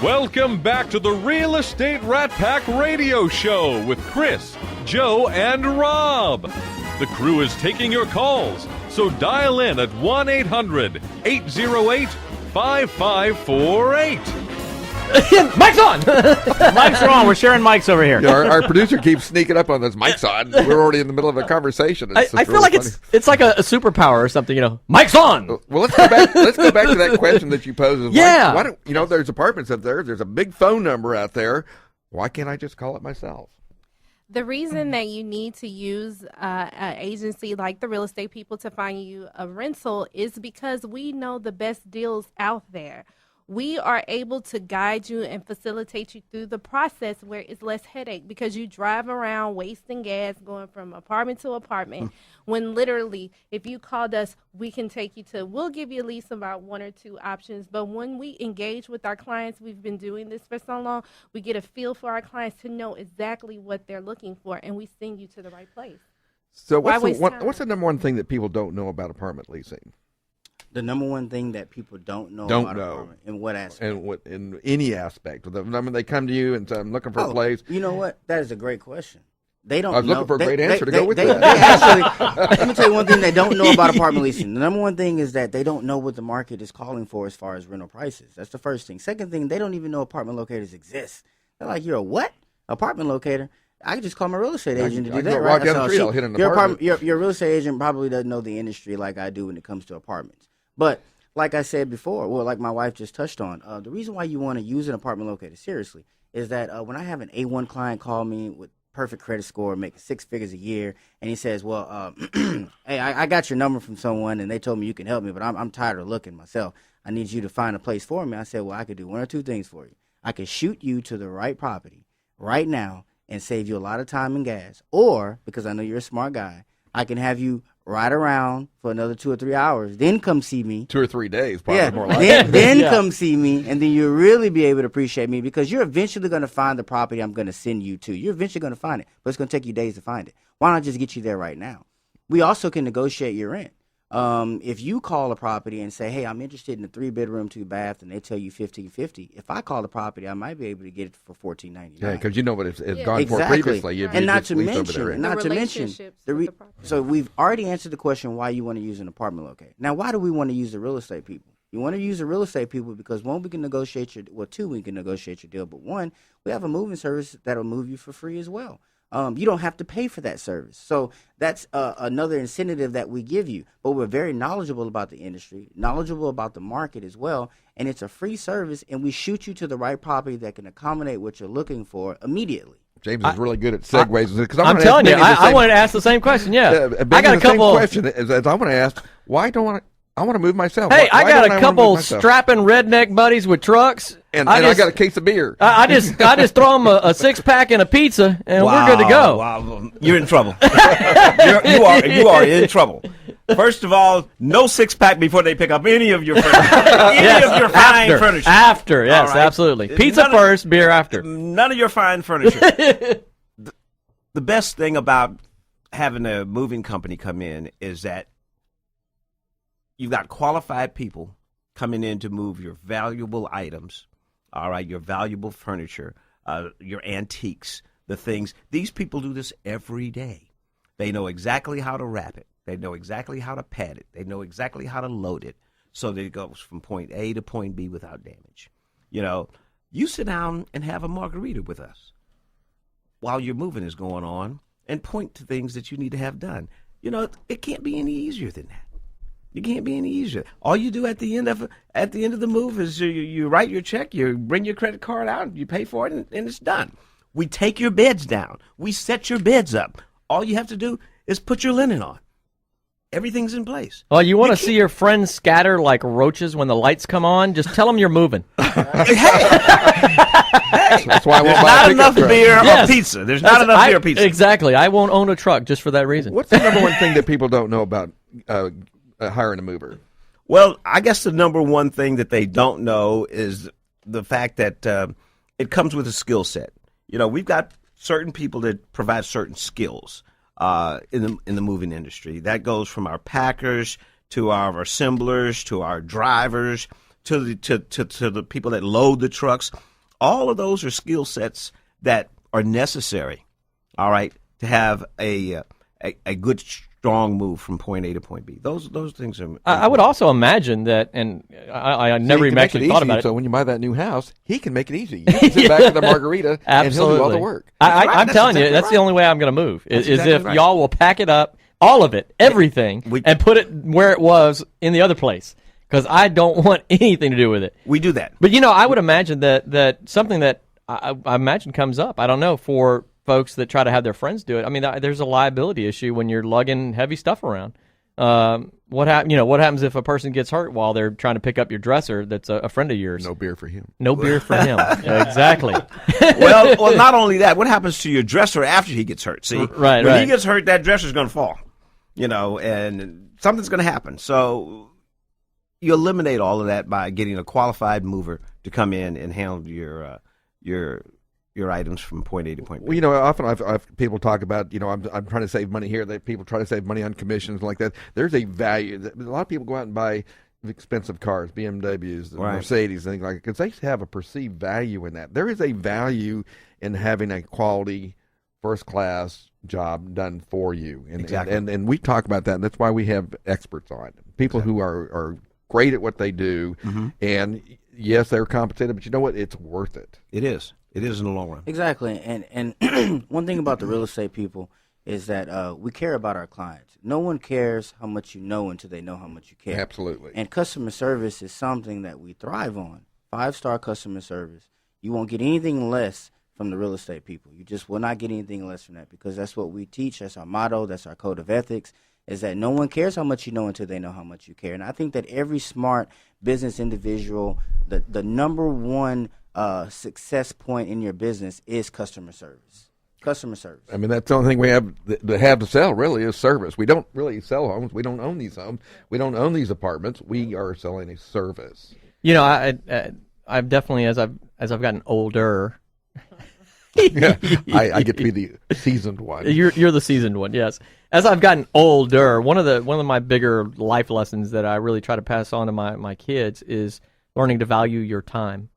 Welcome back to the Real Estate Rat Pack Radio Show with Chris, Joe, and Rob. The crew is taking your calls, so dial in at 1-800-808-5548. Mic's on! Mic's are on. We're sharing mics over here. Yeah, our producer keeps sneaking up on this. Mic's on. We're already in the middle of a conversation. I feel really like it's like a superpower or something, Mic's on! Well, let's go back to that question that you posed. Yeah. Why don't, there's apartments up there. There's a big phone number out there. Why can't I just call it myself? The reason that you need to use an agency like the real estate people to find you a rental is because we know the best deals out there. We are able to guide you and facilitate you through the process where it's less headache because you drive around wasting gas going from apartment to apartment when literally if you called us, we'll give you at least about one or two options. But when we engage with our clients, we've been doing this for so long, we get a feel for our clients to know exactly what they're looking for and we send you to the right place. So what's the number one thing that people don't know about apartment leasing? The number one thing that people don't know about apartment, in what aspect? In any aspect. When they come to you and say, I'm looking for a place. You know what? That is a great question. They don't I was know. looking for a great answer to go with they that. actually, let me tell you one thing they don't know about apartment leasing. The number one thing is that they don't know what the market is calling for as far as rental prices. That's the first thing. Second thing, they don't even know apartment locators exist. They're like, you're a what? Apartment locator? I can just call my real estate agent to do that, right? Down the street, I'll hit an apartment. Your real estate agent probably doesn't know the industry like I do when it comes to apartments. But like I said before, like my wife just touched on, the reason why you want to use an apartment locator seriously is that when I have an A1 client call me with perfect credit score, making 6 figures a year, and he says, well, hey, I got your number from someone, and they told me you can help me, but I'm tired of looking myself. I need you to find a place for me. I said, well, I could do one or two things for you. I could shoot you to the right property right now and save you a lot of time and gas, or, because I know you're a smart guy, I can have you ride around for another 2 or 3 hours, then come see me. 2 or 3 days, probably more likely. Then come see me, and then you'll really be able to appreciate me because you're eventually going to find the property I'm going to send you to. You're eventually going to find it, but it's going to take you days to find it. Why not just get you there right now? We also can negotiate your rent. If you call a property and say, hey, I'm interested in a 3-bedroom, 2-bath, and they tell you $1,550, if I call the property, I might be able to get it for $1,499. Yeah, because you know what it's gone for previously. And not to mention, so we've already answered the question why you want to use an apartment locator. Now, why do we want to use the real estate people? You want to use the real estate people because, one, we can negotiate two, we can negotiate your deal, but one, we have a moving service that'll move you for free as well. You don't have to pay for that service. So that's another incentive that we give you. But we're very knowledgeable about the industry, knowledgeable about the market as well, and it's a free service, and we shoot you to the right property that can accommodate what you're looking for immediately. James is really good at segues. I'm telling you, I wanted to ask the same question, yeah. I got a couple. The same question is I want to ask, why don't I want to move myself? Hey, I got a couple strapping redneck buddies with trucks. And I got a case of beer. I just throw them a 6-pack and a pizza, and we're good to go. Wow, you're in trouble. you are in trouble. First of all, no 6-pack before they pick up any of your furniture. Fine furniture. After, yes, right. Absolutely. Pizza first, beer after. None of your fine furniture. The best thing about having a moving company come in is that you've got qualified people coming in to move your valuable items, all right, your valuable furniture, your antiques, the things. These people do this every day. They know exactly how to wrap it. They know exactly how to pad it. They know exactly how to load it so that it goes from point A to point B without damage. You sit down and have a margarita with us while your moving is going on and point to things that you need to have done. It can't be any easier than that. It can't be any easier. All you do at the end of the move is you write your check, you bring your credit card out, you pay for it, and it's done. We take your beds down. We set your beds up. All you have to do is put your linen on. Everything's in place. Well, you want to see your friends scatter like roaches when the lights come on? Just tell them you're moving. Hey, that's why I won't There's buy not a enough truck. beer or pizza. There's not enough beer or pizza. Exactly. I won't own a truck just for that reason. What's the number one thing that people don't know about hiring a mover? Well, I guess the number one thing that they don't know is the fact that it comes with a skill set. We've got certain people that provide certain skills in the moving industry. That goes from our packers to our assemblers to our drivers to the people that load the trucks. All of those are skill sets that are necessary, all right, to have a good, strong move from point A to point B. Those things are. I would also imagine that, and I never even actually thought about it. So when you buy that new house, he can make it easy. You can sit back with a margarita, and he'll do all the work. I'm telling you, that's the only way I'm going to move. Is if y'all will pack it up, all of it, everything, and put it where it was in the other place. Because I don't want anything to do with it. We do that. But, I would imagine that something that I imagine comes up, I don't know, for folks that try to have their friends do it. I mean, there's a liability issue when you're lugging heavy stuff around. What happens if a person gets hurt while they're trying to pick up your dresser that's a friend of yours? No beer for him. No beer for him. Exactly. well, not only that, what happens to your dresser after he gets hurt? See, when he gets hurt, that dresser's going to fall, and something's going to happen. So you eliminate all of that by getting a qualified mover to come in and handle your items from point A to point B. Well, often I've people talk about, I'm trying to save money here. That people try to save money on commissions like that. There's a value. A lot of people go out and buy expensive cars, BMWs, Mercedes, and things like that, because they have a perceived value in that. There is a value in having a quality, first-class job done for you. Exactly. And we talk about that, and that's why we have experts on. People who are great at what they do, and yes, they're compensated, but you know what? It's worth it. It is. It is in the long run. Exactly. And one thing about the real estate people is that we care about our clients. No one cares how much you know until they know how much you care. Absolutely. And customer service is something that we thrive on. 5-star customer service. You won't get anything less from the real estate people. You just will not get anything less from that, because that's what we teach. That's our motto. That's our code of ethics, is that no one cares how much you know until they know how much you care. And I think that every smart business individual, the number one success point in your business is customer service. Customer service. I mean, that's the only thing we have to sell, really, is service. We don't really sell homes. We don't own these homes. We don't own these apartments. We are selling a service. I've definitely, as I've gotten older. I get to be the seasoned one. You're the seasoned one, yes. As I've gotten older, one of my bigger life lessons that I really try to pass on to my kids is learning to value your time.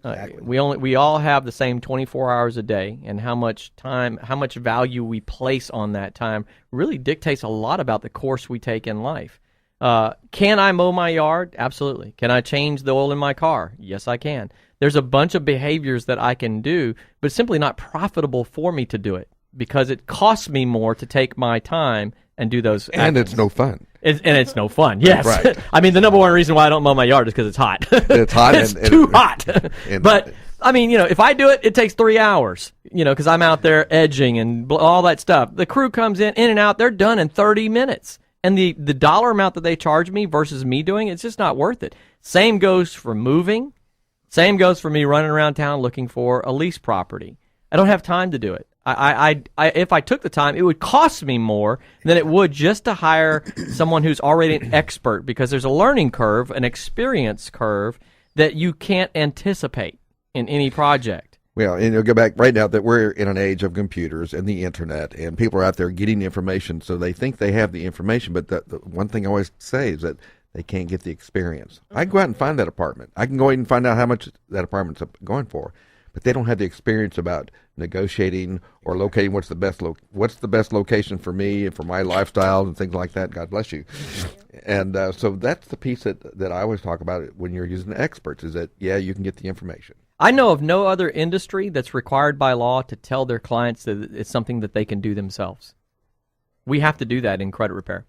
Exactly. We all have the same 24 hours a day, and how much value we place on that time really dictates a lot about the course we take in life. Can I mow my yard? Absolutely. Can I change the oil in my car? Yes, I can. There's a bunch of behaviors that I can do, but it's simply not profitable for me to do it because it costs me more to take my time and do those actions. And it's no fun. It's no fun, yes. Right. I mean, the number one reason why I don't mow my yard is because it's hot. It's hot. It's too hot. But, I mean, if I do it, it takes 3 hours, because I'm out there edging and all that stuff. The crew comes in and out. They're done in 30 minutes. And the dollar amount that they charge me versus me doing it's just not worth it. Same goes for moving. Same goes for me running around town looking for a lease property. I don't have time to do it. If I took the time, it would cost me more than it would just to hire someone who's already an expert, because there's a learning curve, an experience curve that you can't anticipate in any project. Well, and you'll go back right now that we're in an age of computers and the internet, and people are out there getting information, so they think they have the information. But the one thing I always say is that they can't get the experience. I can go out and find that apartment. I can go ahead and find out how much that apartment's going for, but they don't have the experience about negotiating or locating what's the best location for me and for my lifestyle and things like that. God bless you. And so that's the piece that I always talk about when you're using experts, is that, you can get the information. I know of no other industry that's required by law to tell their clients that it's something that they can do themselves. We have to do that in credit repair,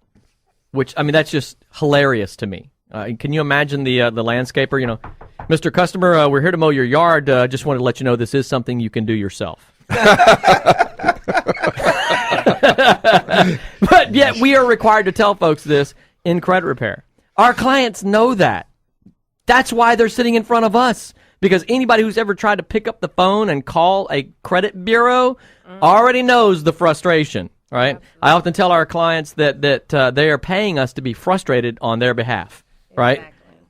which, I mean, that's just hilarious to me. Can you imagine the landscaper, Mr. Customer, we're here to mow your yard. Just wanted to let you know this is something you can do yourself. But yet we are required to tell folks this in credit repair. Our clients know that. That's why they're sitting in front of us. Because anybody who's ever tried to pick up the phone and call a credit bureau already knows the frustration, right? Absolutely. I often tell our clients that they are paying us to be frustrated on their behalf, right?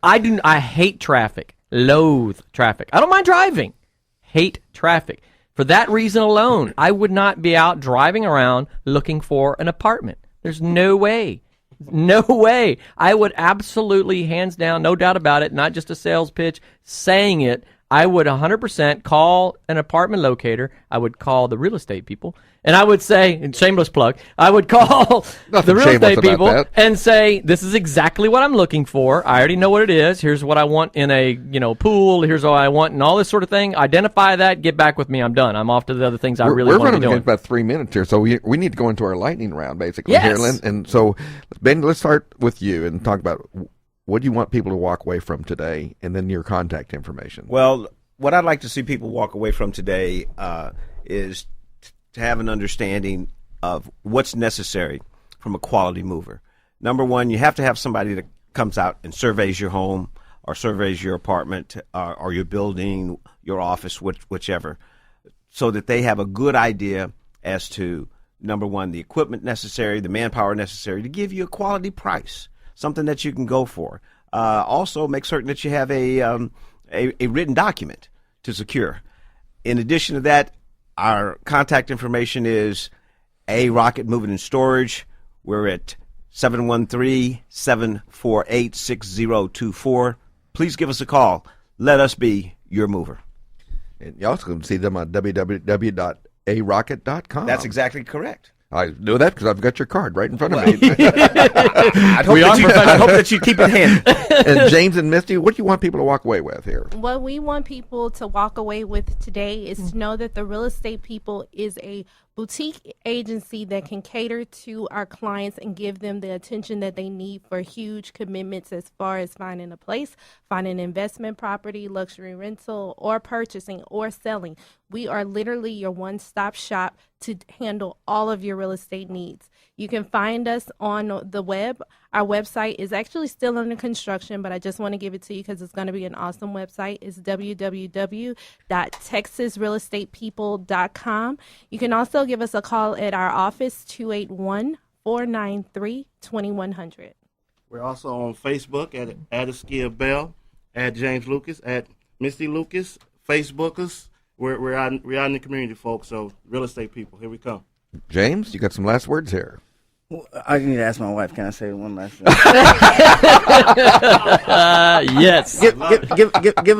Exactly. I hate traffic, loathe traffic. I don't mind driving, hate traffic. For that reason alone, I would not be out driving around looking for an apartment. There's no way. No way. I would absolutely, hands down, no doubt about it, not just a sales pitch, saying it, I would 100% call an apartment locator. I would call the real estate people. And I would say, and shameless plug, I would call the real estate people and say, this is exactly what I'm looking for. I already know what it is. Here's what I want in a pool. Here's what I want and all this sort of thing. Identify that. Get back with me. I'm done. I'm off to the other things I really want to be doing. We're running about 3 minutes here, so we need to go into our lightning round, basically. Yes. Here, and so, Ben, let's start with you and talk about what do you want people to walk away from today, and then your contact information. Well, what I'd like to see people walk away from today is to have an understanding of what's necessary from a quality mover. Number one, you have to have somebody that comes out and surveys your home or surveys your apartment or your building, your office, whichever, so that they have a good idea as to, number one, the equipment necessary, the manpower necessary to give you a quality price, something that you can go for. Also, make certain that you have a written document to secure. In addition to that, our contact information is A Rocket Moving and Storage. We're at 713-748-6024. Please give us a call. Let us be your mover. And you also can see them on www.arocket.com. That's exactly correct. I know that because I've got your card right in front of me. I hope that you keep it handy. And James and Misty, what do you want people to walk away with here? What we want people to walk away with today is to know that the Real Estate People is a boutique agency that can cater to our clients and give them the attention that they need for huge commitments as far as finding a place, finding an investment property, luxury rental, or purchasing or selling. We are literally your one-stop shop to handle all of your real estate needs. You can find us on the web. Our website is actually still under construction, but I just want to give it to you because it's going to be an awesome website. It's www.texasrealestatepeople.com. You can also give us a call at our office, 281-493-2100. We're also on Facebook at Askia Bell, at James Lucas, at Misty Lucas. Facebook us. We're out in the community, folks. So Real Estate People, here we come. James, you got some last words here. Well, I need to ask my wife. Can I say one last thing? Yes. Give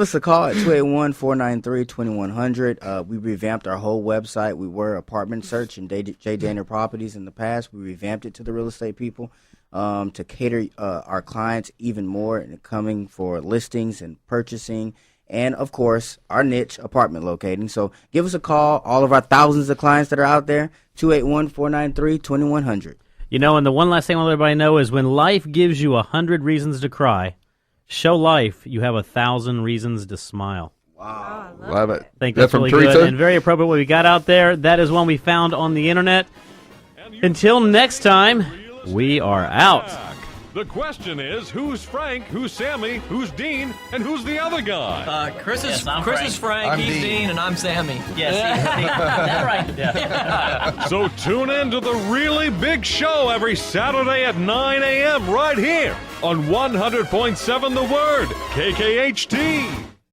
us a call at 281-493-2100. We revamped our whole website. We were Apartment Search and J. Daniel Properties in the past. We revamped it to the Real Estate People to cater our clients even more and coming for listings and purchasing. And, of course, our niche, apartment locating. So give us a call, all of our thousands of clients that are out there, 281-493-2100. You know, and the one last thing I want everybody to know is when life gives you 100 reasons to cry, show life you have 1,000 reasons to smile. Wow. Love it. I think that's really Teresa? good and very appropriate what we got out there. That is one we found on the internet. Until next time, we are out. The question is, who's Frank, who's Sammy, who's Dean, and who's the other guy? Chris is Frank. I'm he's Dean. and I'm Sammy. Yes, that's right. Yeah. So tune in to the really big show every Saturday at 9 a.m. right here on 100.7 The Word, KKHT.